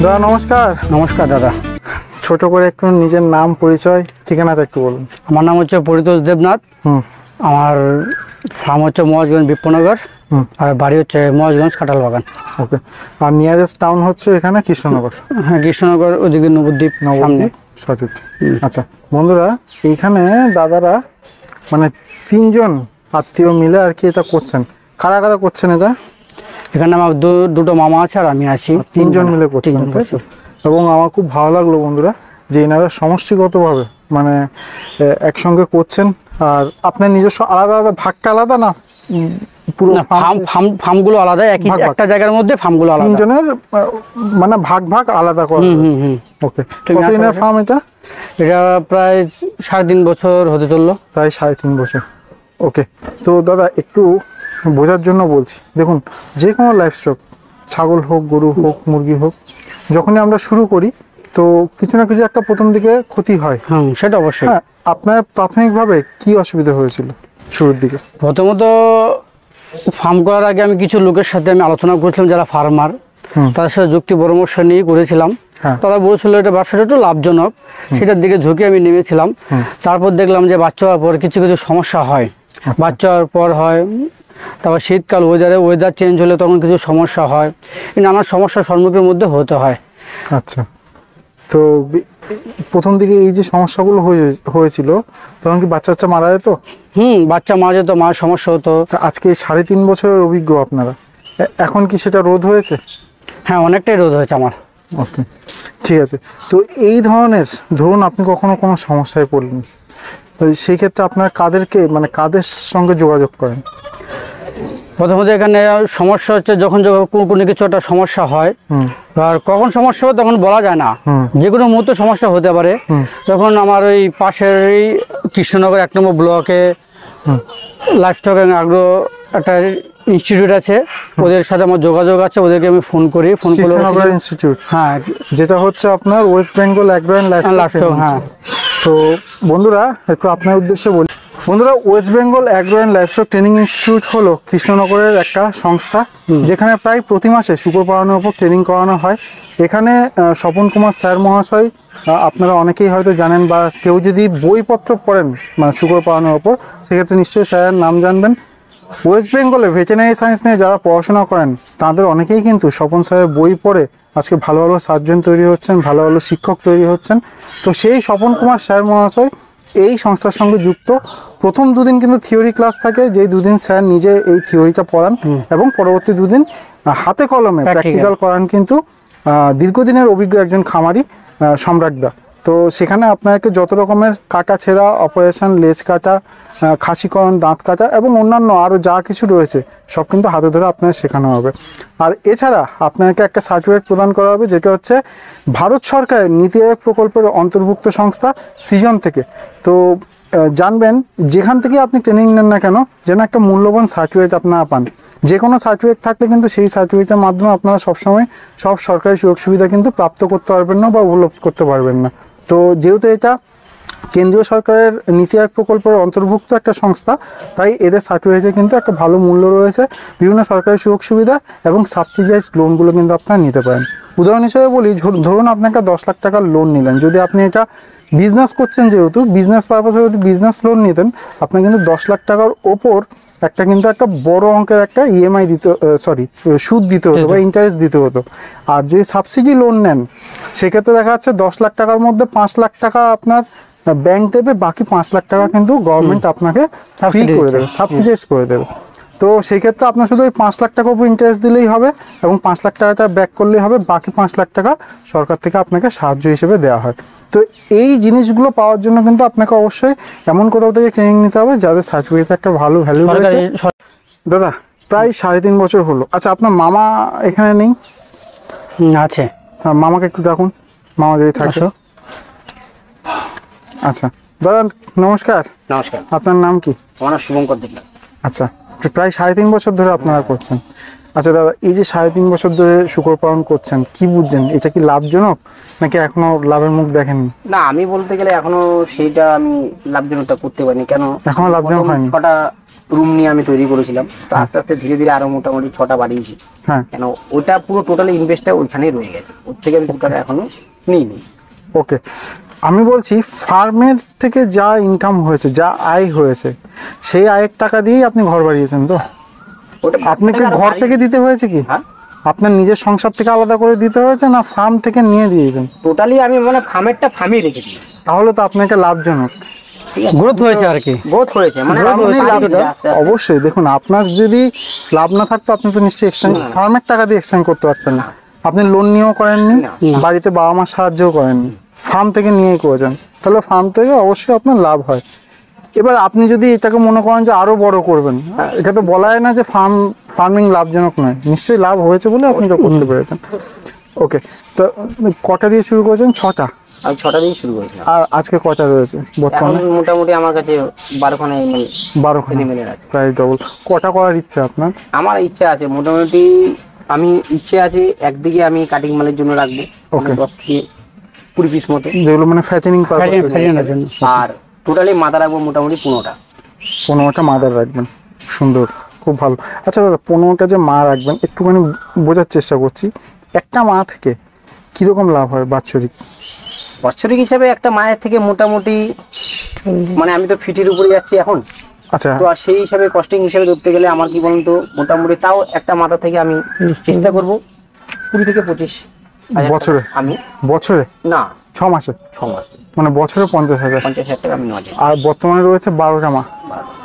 দাদা নমস্কার। নমস্কার দাদা। ছোট করে একটু নিজের নাম, পরিচয়, ঠিকানাটা একটু বলুন। আমার নাম হচ্ছে পরিতোষ দেবনাথ। আমার ফার্ম হচ্ছে মহাজগঞ্জ বিপ্রনগর, আর বাড়ি হচ্ছে মহাজগঞ্জ কাঁঠাল বাগান। ওকে। আর নিয়ারেস্ট টাউন হচ্ছে এখানে কৃষ্ণনগর। হ্যাঁ, কৃষ্ণনগর, ওদিকে নবদ্বীপ সামনে। সঠিক। আচ্ছা বন্ধুরা, এইখানে দাদারা মানে 3 জন আত্মীয় মিলে আর কি এটা করছেন। কারা কারা করছেন এটা? এখানে আমার দুটো মামা আছে আর আমি আছি। 3 জন মিলে করছেন, তাই তো? এবং আমার খুব ভালো লাগলো বন্ধুরা যে এনারা সমষ্টিগতভাবে মানে একসঙ্গে করছেন। আর আপনার নিজস্ব আলাদা আলাদা ভাগটা আলাদা না? পুরো ফার্মগুলো আলাদা, একটা জায়গার মধ্যে ফার্মগুলো আলাদা। 3 জনের মানে ভাগ ভাগ আলাদা করা। ওকে। কতদিনের ফার্ম এটা? এটা প্রায় 3.5 বছর হতে চললো। প্রায় 3.5 বছর। ওকে। তো দাদা একটু বোঝার জন্য বলছি, দেখুন যে কোনো লাইভস্টক, ছাগল হোক, গরু হোক, মুরগি হোক, যখনই আমরা শুরু করি তো কিছু না কিছু একটা প্রথম দিকে ক্ষতি হয়। সেটা অবশ্যই। হ্যাঁ, আপনার প্রাথমিকভাবে কি অসুবিধা হয়েছিল শুরুর দিকে? প্রথমত ফার্ম করার আগে আমি কিছু লোকের সাথে আমি আলোচনা করেছিলাম যারা ফার্মার, তাদের সাথে যুক্তি পরামর্শ নিয়ে করেছিলাম। তারা বলেছিল এটা ব্যবসাটা একটু লাভজনক, সেটার দিকে ঝুঁকে আমি নেমেছিলাম। তারপর দেখলাম যে বাচ্চা হওয়ার পর কিছু কিছু সমস্যা হয়। বাচ্চা হওয়ার পর হয়, তারপর শীতকাল ওয়েদার চেঞ্জ হলে তখন কিছু সমস্যা হয়, এই নানা সমস্যার সম্মুখীনের মধ্যে হতে হয়। আচ্ছা, তো প্রথম দিকে এই যে সমস্যাগুলো হয়েছিল তখন কি বাচ্চা মারা যেত? বাচ্চা মারা যেত, মায়ের সমস্যা হতো। আজকে 3.5 বছরের অভিজ্ঞ আপনারা, এখন কি সেটা রোধ হয়েছে? হ্যাঁ, অনেকটাই রোধ হয়েছে আমার। ওকে, ঠিক আছে। তো এই ধরনের ধরুন আপনি কখনো কোনো সমস্যায় পড়লেন, তো সেই ক্ষেত্রে আপনার কাদের সঙ্গে যোগাযোগ করেন? প্রথমত এখানে সমস্যা হচ্ছে যখন কোনো কিছু একটা সমস্যা হয়, আর কখন সমস্যা হয় তখন বলা যায় না, যে কোনো মুহূর্তে সমস্যা হতে পারে। তখন আমার ওই পাশের কৃষ্ণনগর 1 নম্বর ব্লকে লাইভস্টক আগ্রহ একটা ইনস্টিটিউট আছে, ওদের সাথে আমার যোগাযোগ আছে। ওদেরকে আমি ফোন করে ইনস্টিটিউট, হ্যাঁ, যেটা হচ্ছে আপনার West Bengal agro and livestock. হ্যাঁ, তো বন্ধুরা একটু আপনার উদ্দেশ্যে বলি। বন্ধুরা, West Bengal agro and livestock training institute হলো কৃষ্ণনগরের একটা সংস্থা, যেখানে প্রায় প্রতি মাসে শূকর পালনের উপর ট্রেনিং করানো হয়। এখানে স্বপন কুমার স্যার মহাশয় আপনারা অনেকেই হয়তো জানেন, বা কেউ যদি বইপত্র পড়েন মানে শূকর পালনের উপর, সেক্ষেত্রে নিশ্চয়ই স্যারের নাম জানবেন। ওয়েস্ট বেঙ্গলে ভেটেরিনারি সায়েন্স নিয়ে যারা পড়াশোনা করেন তাদের অনেকেই কিন্তু স্বপন স্যারের বই পড়ে আজকে ভালো ভালো সার্জন তৈরি হচ্ছেন, ভালো ভালো শিক্ষক তৈরি হচ্ছেন। তো সেই স্বপন কুমার স্যার মহাশয় এই সংস্থার সঙ্গে যুক্ত। প্রথম 2 দিন কিন্তু থিওরি ক্লাস থাকে, যেই 2 দিন স্যার নিজে এই থিওরিটা পড়ান, এবং পরবর্তী 2 দিন হাতে কলমে প্র্যাকটিক্যাল করান কিন্তু দীর্ঘদিনের অভিজ্ঞ একজন খামারি সম্রাটদা। তো সেখানে আপনাকে যত রকমের কাটা ছেঁড়া অপারেশন, লেজ কাটা, খাসিকরণ, দাঁত কাটা এবং অন্যান্য আরও যা কিছু রয়েছে সব কিন্তু হাতে ধরে আপনার শেখানো হবে। আর এছাড়া আপনাকে একটা সার্টিফিকেট প্রদান করা হবে, যেটা হচ্ছে ভারত সরকারের নীতি আয়োগ প্রকল্পের অন্তর্ভুক্ত সংস্থা সৃজন থেকে। তো জানবেন যেখান থেকে আপনি ট্রেনিং নেন না কেন, যেন একটা মূল্যবান সার্টিফিকেট আপনারা পান। যে কোনো সার্টিফিকেট থাকলে কিন্তু সেই সার্টিফিকেটের মাধ্যমে আপনারা সবসময় সব সরকারি সুযোগ সুবিধা কিন্তু প্রাপ্ত করতে পারবেন না বা উপলব্ধ করতে পারবেন না। তো যেহেতু এটা কেন্দ্রীয় সরকারের নীতি আয়োগ প্রকল্পের অন্তর্ভুক্ত একটা সংস্থা, তাই এদের সার্টিফিকেটে কিন্তু একটা ভালো মূল্য রয়েছে। বিভিন্ন সরকারি সুযোগ সুবিধা এবং সাবসিডাইজ লোনগুলো কিন্তু আপনারা নিতে পারেন। উদাহরণ হিসেবে বলি, ধরুন আপনি একটা 10 লাখ টাকার লোন নিলেন। যদি আপনি এটা বিজনেস করছেন, যেহেতু বিজনেস পারপাসে যদি বিজনেস লোন নিতেন, আপনার কিন্তু 10 লাখ টাকার ওপর একটা বড় অঙ্কের একটা ইএমআই সুদ দিতে হতো বা ইন্টারেস্ট দিতে হতো। আর যদি সাবসিডি লোন নেন, সেক্ষেত্রে দেখা যাচ্ছে 10 লাখ টাকার মধ্যে 5 লাখ টাকা আপনার ব্যাংক দেবে, বাকি 5 লাখ টাকা কিন্তু গভর্নমেন্ট আপনাকে ফ্রি করে দেবে, সাবসিডাইজ করে দেবে। তো সেই ক্ষেত্রে আপনার শুধু ওই 5 লাখ টাকার উপর ইন্টারেস্ট দিলেই হবে এবং 5 লাখ টাকাটা ব্যাক করলেই হবে, বাকি 5 লাখ টাকা সরকার থেকে আপনাকে সাহায্য হিসেবে দেওয়া হয়। তো এই জিনিসগুলো পাওয়ার জন্য কিন্তু আপনাকে অবশ্যই এমন কোথাও থেকে ট্রেনিং নিতে হবে যাদের সার্টিফিকেটে একটা ভালো ভ্যালু রয়েছে। দাদা প্রায় 3.5 বছর হলো। আচ্ছা, আপনার মামা এখানে নেই? আছে। মামাকে একটু ডাকুন, মামা যদি থাকে। আসো। আচ্ছা দাদা নমস্কার, নমস্কার, আপনার নাম কি? আমার নাম শুভঙ্কর দিকলা। আচ্ছা, তো প্রায় 3.5 বছর ধরে আপনারা করছেন। আচ্ছা দাদা, এই যে 3.5 বছর ধরে শূকর পালন করছেন, কি বুঝছেন এটা কি লাভজনক নাকি এখনো লাভের মুখ দেখেননি? না, আমি বলতে গেলে এখনো সেইটা আমি লাভজনকটা করতে পারিনি। কেন? এখনো লাভজনক প্রথম হয়নি। 6টা রুম নিয়ে আমি তৈরি করেছিলাম, তো আস্তে আস্তে ধীরে ধীরে আরো মোটামুটি 6টা বাড়িয়েছি। হ্যাঁ, কেন ওটা পুরো টোটালি ইনভেস্টটা ওইখানেই রয়ে গেছে, ওর থেকে আমি 2 টাকা এখনো নিইনি। ওকে। আমি বলছি ফার্মের থেকে যা ইনকাম হয়েছে, যা আয় হয়েছে, সেই আয়ের টাকা দিয়েই আপনি ঘর বাড়িয়েছেন তো? ওটা আপনাকে আরো ঘর বাড়িয়ে- থেকে দিতে হয়েছে কি? হ্যাঁ, আপনার নিজের সংসার থেকে আলাদা করে দিতে হয়েছে না ফার্ম থেকে নিয়ে দিয়েছেন? টোটালি আমি মানে ফার্মেরটা ফার্মেই রেখে দিয়েছি। তাহলে তো আপনাকে লাভজনক। ঠিক আছে, গ্রোথ হয়েছে আর কি। গ্রোথ হয়েছে, মানে লাভ আমি নেই, লাভ বাড়িয়েছি নেই। আস্তে আস্তে। অবশ্যই দেখুন, আপনার যদি লাভ না থাকতো আপনি তো নিশ্চয়ই এক্সচেঞ্জ ফার্মের টাকা দিয়ে এক্সচেঞ্জ করতে পারতেন না। আপনি লোন নিয়েও করেননি, না। বাড়িতে বাবা মার সাহায্যও করেননি, ফার্ম থেকে নিয়েই করেছেন। তাহলে ফার্ম থেকে অবশ্যই আপনার লাভ হয়। এবার আপনি যদি এটাকে মনে করেন যে আরো বড় করবেন, এটা তো বলা হয় না যে ফার্মিং লাভজনক নয়, নিশ্চয়ই লাভ হয়েছে বলে আপনি এটা করতে পেরেছেন। ওকে, তো কটা দিয়ে শুরু করেছেন? 6টা। আমি 6টা দিয়ে শুরু করেছিলাম। আর আজকে কটা রয়েছে এখন বর্তমানে? মোটামুটি আমার কাছে 12খানা 12খানা, এনিমেলের আছে। প্রায় ডবল। কটা করার ইচ্ছে আপনার? আমার ইচ্ছা আছে মোটামুটি, আমি ইচ্ছে আছে একদিকে আমি কাটিং মালের জন্য রাখবো, Okay. 10 থেকে 20 পিস মতো, যেগুলো মানে ফ্যাটেনিং ফ্যাটেনিংয়ের জন্য। আর টোটালি মাথা রাখবো মোটামুটি 15টা। 15টা মাদার রাখবেন, সুন্দর, খুব ভালো। আচ্ছা দাদা, 15টা যে মা রাখবেন একটুখানি বোঝার চেষ্টা করছি, একটা মা থেকে কিরকম লাভ হয় বাৎসরিক? বাৎসরিক হিসাবে একটা মায়ের থেকে মোটামুটি, মানে আমি তো ফিটের উপরে যাচ্ছি এখন, আচ্ছা, তো আর সেই হিসাবে কস্টিং হিসাবে ধরতে গেলে আমার কি বলুন তো, মোটামুটি তাও একটা মাথা থেকে আমি চেষ্টা করব 20 থেকে 25 হাজার বছরে? টাকা আমি, বছরে? না 6 মাসে? 6 মাস মানে বছরে 50,000। 50,000 টাকা আমি নেওয়া যায়। আর বর্তমানে রয়েছে 12টা মা,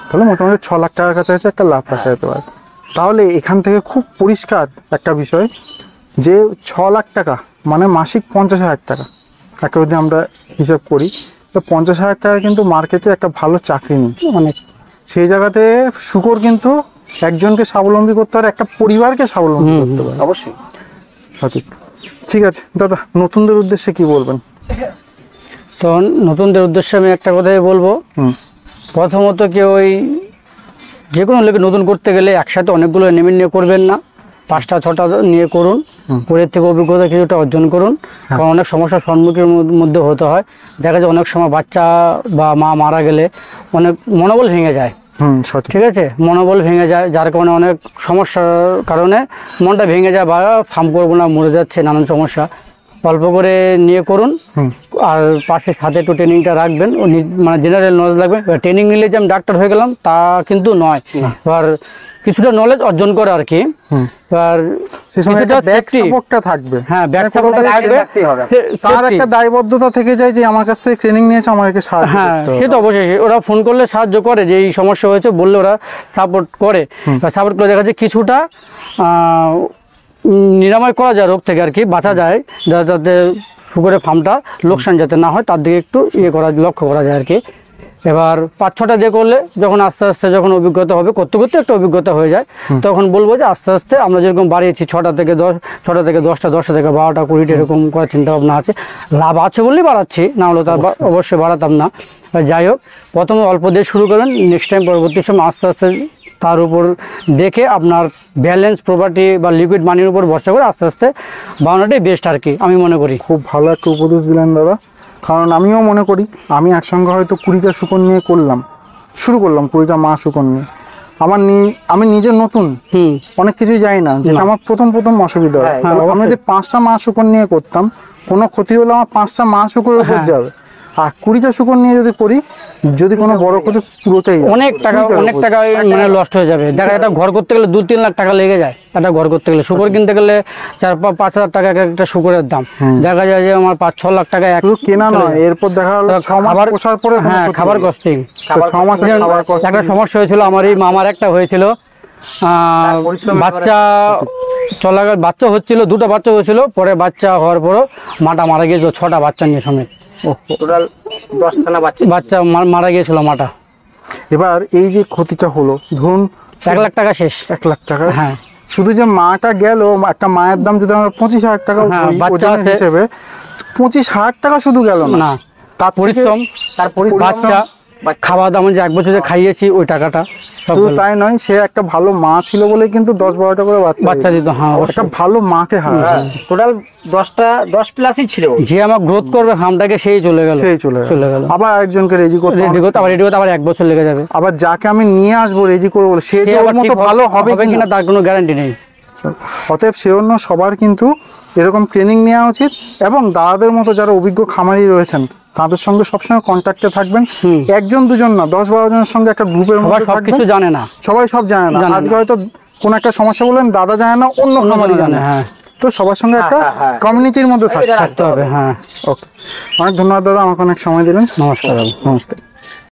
তাহলে মোটামুটি 6 লাখ টাকার কাছাকাছি একটা লাভ রাখা যেতে পারে। তাহলে এখান থেকে খুব পরিষ্কার একটা বিষয় যে 6 লাখ টাকা মানে মাসিক 50,000 টাকা, একটা যদি আমরা হিসাব করি তো 50,000 টাকা কিন্তু মার্কেটে একটা ভালো চাকরি নেই অনেক। সেই জায়গাতে শূকর কিন্তু একজনকে স্বাবলম্বী করতে পারে, একটা পরিবারকে স্বাবলম্বী করতে পারে। অবশ্যই। সঠিক। ঠিক আছে দাদা, নতুনদের উদ্দেশ্যে কি বলবেন? তো নতুনদের উদ্দেশ্যে আমি একটা কথাই বলবো, হুম, প্রথমত কেউ ওই যে কোনো লোকে নতুন করতে গেলে একসাথে অনেকগুলো নেমে নিয়ে করবেন না, 5টা 6টা নিয়ে করুন, পরের থেকে অভিজ্ঞতা কিছুটা অর্জন করুন। কারণ অনেক সমস্যার সম্মুখীন মধ্যে হতে হয়। দেখা যায় অনেক সময় বাচ্চা বা মা মারা গেলে অনেক মনোবল ভেঙে যায়, হুম, সঠিক। ঠিক আছে, মনোবল ভেঙে যায়, যার কারণে অনেক সমস্যার কারণে মনটা ভেঙে যায় বা ফার্ম করবো না, মরে যাচ্ছে, নানান সমস্যা। অল্প করে নিয়ে করুন, হুম, আর পাশে সাথে একটু ট্রেনিংটা রাখবেন, ও মানে জেনারেল নলেজ লাগবে। ট্রেনিং নিলে যে আমি ডাক্তার হয়ে গেলাম তা কিন্তু নয়, এবার কিছুটা নলেজ অর্জন করে আর কি। হুম। এবার সেই সময় কিছুটা একটা ব্যাক safety, সাপোর্টটা থাকবে। হ্যাঁ ব্যাক সাপোর্টটা থাকবে, রাখতেই হবে। তার safety। একটা দায়বদ্ধতা থেকে যায় যে আমার কাছ থেকে ট্রেনিং নিয়েছে, আমাকে সাহায্য হ্যাঁ করতে সে হবে। তো অবশ্যই, ওরা ফোন করলে সাহায্য করে, যে এই সমস্যা হয়েছে বললে ওরা সাপোর্ট করে, সাপোর্ট করে দেখা যায় কিছুটা নিরাময় করা যায় রোগ থেকে আর কি, বাঁচা যায়, যাতে শুকরের ফার্মটা লোকসান যাতে না হয় তার দিকে একটু লক্ষ্য করা যায় আর কি। এবার 5-6টা দিয়ে করলে যখন আস্তে আস্তে যখন অভিজ্ঞতা হবে, করতে করতে একটা অভিজ্ঞতা হয়ে যায়, তখন বলবো যে আস্তে আস্তে আমরা যেরকম বাড়িয়েছি 6টা থেকে 10টা থেকে 10টা থেকে 12টা 20টা এরকম করার চিন্তা ভাবনা আছে। লাভ আছে বলেই বাড়াচ্ছি, না হলে তার অবশ্যই বাড়াতাম না। যাই হোক, প্রথমে অল্প দিয়ে শুরু করবেন, নেক্সট টাইম পরবর্তী সময় আস্তে আস্তে তার উপর দেখে আপনার ব্যালেন্স প্রপার্টি বা লিকুইড মানির উপর ভরসা করে আস্তে আস্তে বানানোটাই বেস্ট আর কি, আমি মনে করি। খুব ভালো একটা উপদেশ দিলেন দাদা, কারণ আমিও মনে করি আমি একসঙ্গে হয়তো 20টা শূকর নিয়ে শুরু করলাম 20টা মা শূকর নিয়ে। আমি নিজে নতুন, অনেক কিছুই জানি না, যেটা আমার প্রথম অসুবিধা হয়। হ্যাঁ, আমি যদি 5টা মা শূকর নিয়ে করতাম, কোনো ক্ষতি হলে আমার 5টা মা শূকরের উপর যাবে। আর 20টা শূকর নিয়ে যদি করি, যদি কোনো বড় ক্ষতি, পুরোটাই যাবে। অনেক টাকা মানে লস্ট হয়ে যাবে। দেখা একটা ঘর করতে গেলে 2-3 লাখ টাকা লেগে যায়, একটা ঘর করতে গেলে। শুকর কিনতে গেলে 4-5 হাজার টাকা একটা শুকরের দাম, দেখা যায় যে আমার 5-6 লাখ টাকা শুধু কেনা নয়, এরপর দেখা গেল 6 মাস পোষার পরে কোনো হ্যাঁ ক্ষতি খাবার নেই। কস্টিং, তো 6 মাসে খাবার কষ্ট। একটা সমস্যা হয়েছিল আমার, এই মামার একটা হয়েছিল, বাচ্চা হচ্ছিল, 2টা বাচ্চা হয়েছিল, পরে বাচ্চা হওয়ার পরও মাটা মারা গিয়েছিল, 6টা বাচ্চা নিয়ে সমেত টোটাল 10খানা বাচ্চা মারা গিয়েছিল মাটা। এবার এই যে ক্ষতিটা হলো, ধরুন 1 লাখ টাকা শেষ। 1 লাখ টাকা হ্যাঁ, শুধু যে মাটা গেল, একটা মায়ের দাম যদি আমরা 25,000 টাকা হ্যাঁ, ধরি বাচ্চা ওজনের আছে। হিসেবে, 25,000 টাকা শুধু গেল না, না তার পরিশ্রম, তার পরিশ্রম, বাচ্চা খাওয়া দাওয়া যে 1 বছর যে খাইয়েছি ওই টাকাটা সব শুধু গেল। তাই নয়, সে একটা ভালো মা ছিল বলে কিন্তু 10-12টা করে বাচ্চা দিত, হ্যাঁ একটা অবশ্যই। ভালো মাকে হারায়। টোটাল 10 প্লাসই ছিল। যে আমার গ্রোথ করবে ফার্মটাকে সেই চলে গেল, সেই চলে গেল। আবার আরেকজনকে রেডি করতে রেডি করতে আবার 1 বছর লেগে যাবে। আবার যাকে আমি নিয়ে আসবো রেডি করবো বলে, সে যে সে ওর আবার মতো ঠিক ভালো হবে কিনা কিনা, তার কোনো গ্যারান্টি নেই। অতএব সে অন্য সবার কিন্তু এরকম ট্রেনিং নেওয়া উচিত। এবং দাদাদের মতো যারা অভিজ্ঞ খামারি রয়েছেন তাদের সঙ্গে সবসময় কন্ট্যাক্টে থাকবেন। একজন দুজন না, 10-12 জনের সঙ্গে একটা গ্রুপের সবাই মধ্যে সবকিছু থাকবেন। জানে না, সবাই সব জানে না, জানে না। আজকে হয়তো কোন একটা সমস্যা বললেন দাদা জানে না, অন্য খামারি জানে। হ্যাঁ তো সবার সঙ্গে একটা কমিউনিটির মধ্যে থাকতে। থাকতে হবে। হ্যাঁ ওকে, অনেক ধন্যবাদ দাদা, আমাকে অনেক সময় দিলেন। নমস্কার। নমস্কার।